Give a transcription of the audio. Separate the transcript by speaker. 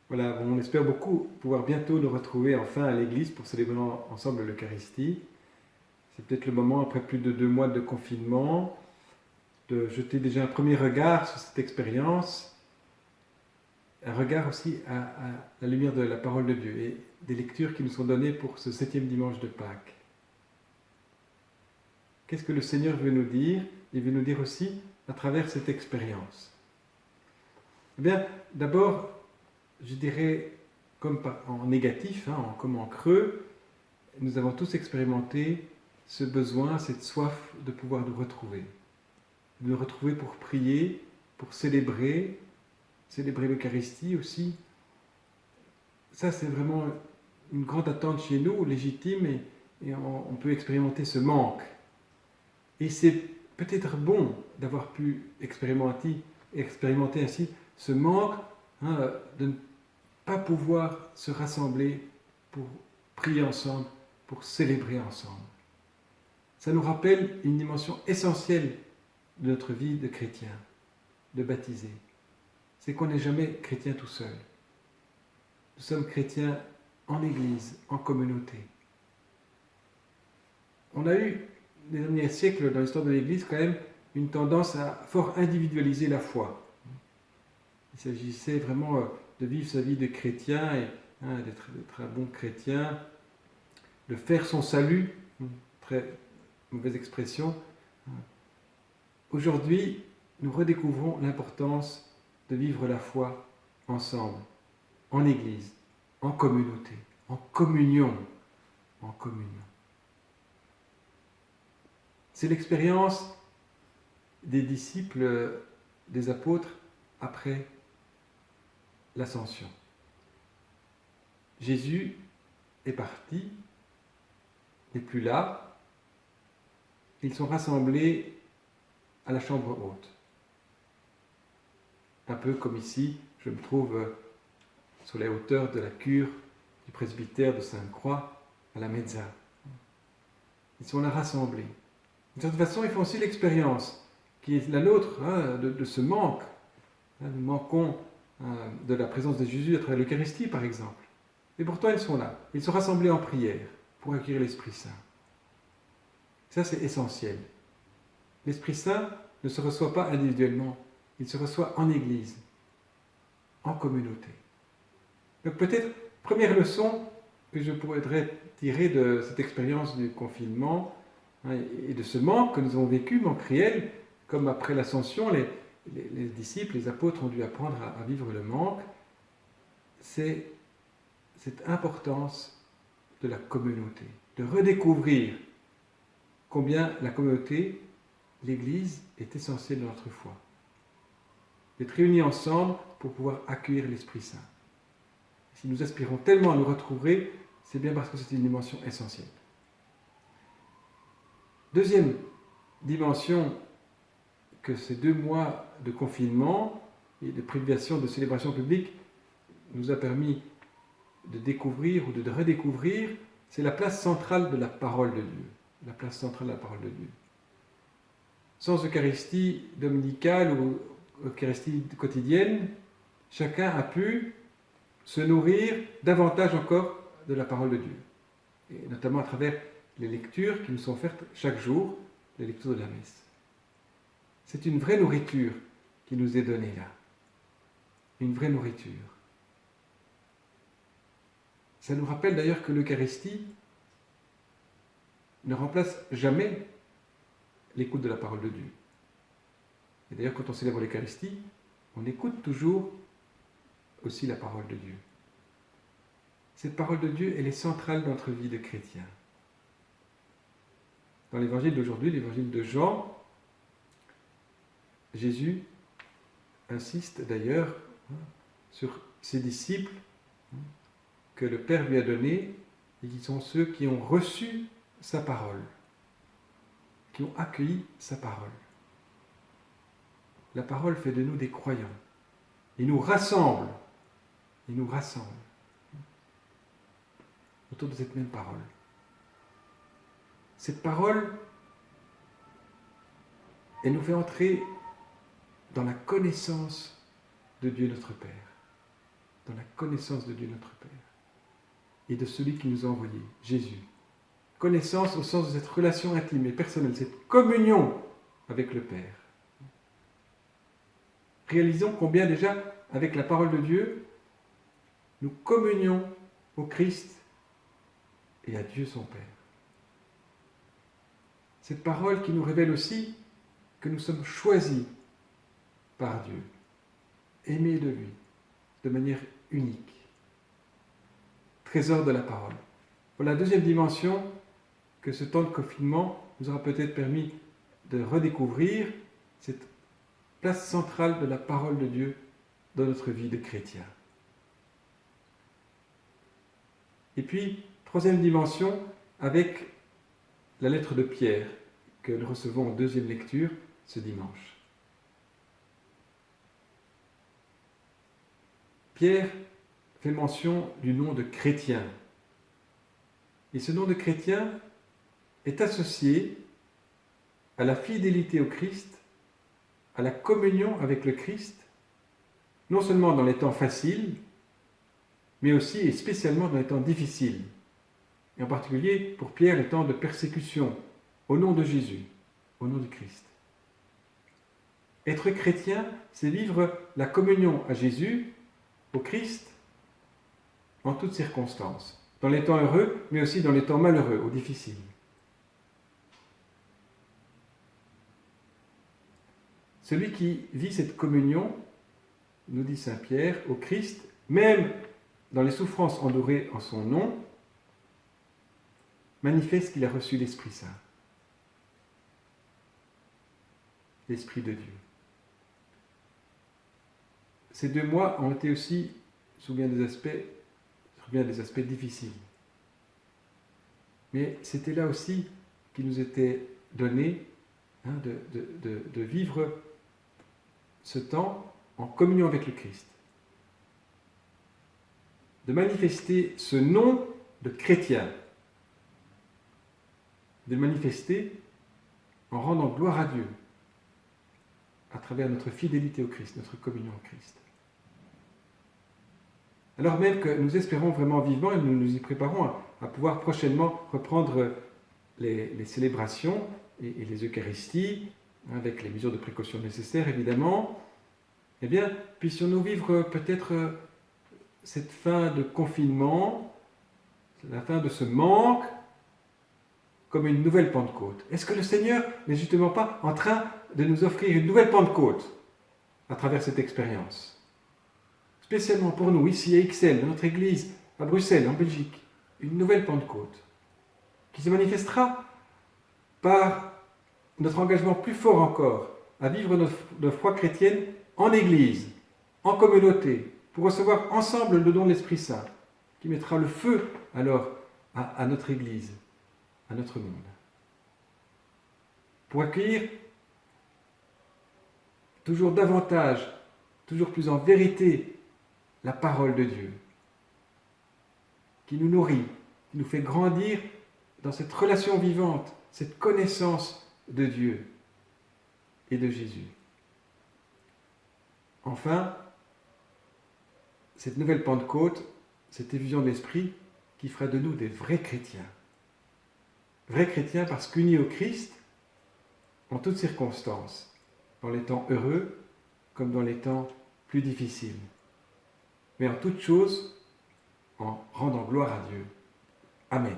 Speaker 1: Voilà, bon, on espère beaucoup pouvoir bientôt nous retrouver enfin à l'église pour célébrer ensemble l'Eucharistie. C'est peut-être le moment, après plus de 2 mois de confinement, de jeter déjà un premier regard sur cette expérience, un regard aussi à la lumière de la parole de Dieu et des lectures qui nous sont données pour ce 7e dimanche de Pâques. Qu'est-ce que le Seigneur veut nous dire? Il veut nous dire aussi à travers cette expérience. Eh bien, d'abord, je dirais, comme en négatif, comme en creux, nous avons tous expérimenté ce besoin, cette soif de pouvoir nous retrouver. De nous retrouver pour prier, pour célébrer l'Eucharistie aussi. Ça, c'est vraiment une grande attente chez nous, légitime, et on peut expérimenter ce manque. Et c'est peut-être bon d'avoir pu expérimenter ainsi ce manque de ne pas pouvoir se rassembler pour prier ensemble, pour célébrer ensemble. Ça nous rappelle une dimension essentielle de notre vie de chrétien, de baptisé. C'est qu'on n'est jamais chrétien tout seul. Nous sommes chrétiens en Église, en communauté. On a eu, les derniers siècles, dans l'histoire de l'Église, quand même, une tendance à fort individualiser la foi. Il s'agissait vraiment de vivre sa vie de chrétien, et d'être un bon chrétien, de faire son salut, très mauvaise expression. Aujourd'hui, nous redécouvrons l'importance de vivre la foi ensemble, en Église, en communauté, en communion. En communion. C'est l'expérience des disciples, des apôtres, après l'ascension. Jésus est parti, n'est plus là. Ils sont rassemblés à la chambre haute. Un peu comme ici, je me trouve sur les hauteurs de la cure du presbytère de Sainte-Croix, à la Mezza. Ils sont là rassemblés. D'une certaine façon, ils font aussi l'expérience, qui est la nôtre, de ce manque. Nous manquons de la présence de Jésus à travers l'Eucharistie, par exemple. Et pourtant, ils sont là. Ils sont rassemblés en prière pour accueillir l'Esprit Saint. Ça, c'est essentiel. L'Esprit Saint ne se reçoit pas individuellement, il se reçoit en Église, en communauté. Donc peut-être, première leçon que je pourrais tirer de cette expérience du confinement et de ce manque que nous avons vécu, manque réel, comme après l'ascension, les disciples, les apôtres ont dû apprendre à vivre le manque, c'est cette importance de la communauté, de redécouvrir combien la communauté, l'Église, est essentielle dans notre foi. D'être réunis ensemble pour pouvoir accueillir l'Esprit Saint. Si nous aspirons tellement à nous retrouver, c'est bien parce que c'est une dimension essentielle. Deuxième dimension que ces 2 mois de confinement et de privation de célébration publique nous a permis de découvrir ou de redécouvrir, c'est la place centrale de la parole de Dieu. La place centrale de la parole de Dieu. Sans Eucharistie dominicale ou Eucharistie quotidienne, chacun a pu se nourrir davantage encore de la parole de Dieu. Et notamment à travers les lectures qui nous sont offertes chaque jour, les lectures de la messe. C'est une vraie nourriture qui nous est donnée là. Une vraie nourriture. Ça nous rappelle d'ailleurs que l'Eucharistie ne remplace jamais l'écoute de la parole de Dieu. Et d'ailleurs, quand on célèbre l'Eucharistie, on écoute toujours aussi la parole de Dieu. Cette parole de Dieu, elle est centrale dans notre vie de chrétien. Dans l'évangile d'aujourd'hui, l'évangile de Jean, Jésus insiste d'ailleurs sur ses disciples que le Père lui a donnés et qui sont ceux qui ont reçu sa parole, qui ont accueilli sa parole. La parole fait de nous des croyants. Il nous rassemble. Il nous rassemble autour de cette même parole. Cette parole, elle nous fait entrer dans la connaissance de Dieu notre Père, dans la connaissance de Dieu notre Père et de celui qui nous a envoyés, Jésus. Connaissance au sens de cette relation intime et personnelle, cette communion avec le Père. Réalisons combien déjà, avec la parole de Dieu, nous communions au Christ et à Dieu son Père. Cette parole qui nous révèle aussi que nous sommes choisis par Dieu, aimés de lui, de manière unique. Trésor de la parole. Voilà la deuxième dimension que ce temps de confinement nous aura peut-être permis de redécouvrir, cette place centrale de la parole de Dieu dans notre vie de chrétien. Et puis, troisième dimension, avec la lettre de Pierre que nous recevons en deuxième lecture ce dimanche. Pierre fait mention du nom de chrétien. Et ce nom de chrétien est associé à la fidélité au Christ, à la communion avec le Christ, non seulement dans les temps faciles, mais aussi et spécialement dans les temps difficiles. Et en particulier, pour Pierre, les temps de persécution, au nom de Jésus, au nom du Christ. Être chrétien, c'est vivre la communion à Jésus, au Christ, en toutes circonstances, dans les temps heureux, mais aussi dans les temps malheureux ou difficiles. Celui qui vit cette communion, nous dit saint Pierre, au Christ, même dans les souffrances endurées en son nom, manifeste qu'il a reçu l'Esprit Saint, l'Esprit de Dieu. Ces 2 mois ont été aussi, sous bien des aspects difficiles. Mais c'était là aussi qu'il nous était donné de vivre ce temps en communion avec le Christ. De manifester ce nom de chrétien. De le manifester en rendant gloire à Dieu à travers notre fidélité au Christ, notre communion au Christ. Alors même que nous espérons vraiment vivement et nous nous y préparons à pouvoir prochainement reprendre les célébrations et les Eucharisties, avec les mesures de précaution nécessaires évidemment, eh bien, puissions-nous vivre peut-être cette fin de confinement, la fin de ce manque, comme une nouvelle Pentecôte. Est-ce que le Seigneur n'est justement pas en train de nous offrir une nouvelle Pentecôte à travers cette expérience ? Spécialement pour nous, ici à Ixelles, dans notre église, à Bruxelles, en Belgique, une nouvelle Pentecôte qui se manifestera par notre engagement plus fort encore à vivre notre foi chrétienne en église, en communauté, pour recevoir ensemble le don de l'Esprit Saint, qui mettra le feu alors à notre église, à notre monde. Pour accueillir toujours davantage, toujours plus en vérité, la parole de Dieu, qui nous nourrit, qui nous fait grandir dans cette relation vivante, cette connaissance de Dieu et de Jésus. Enfin, cette nouvelle Pentecôte, cette effusion de l'Esprit qui fera de nous des vrais chrétiens. Vrais chrétiens parce qu'unis au Christ, en toutes circonstances, dans les temps heureux comme dans les temps plus difficiles. Mais en toutes choses, en rendant gloire à Dieu. Amen.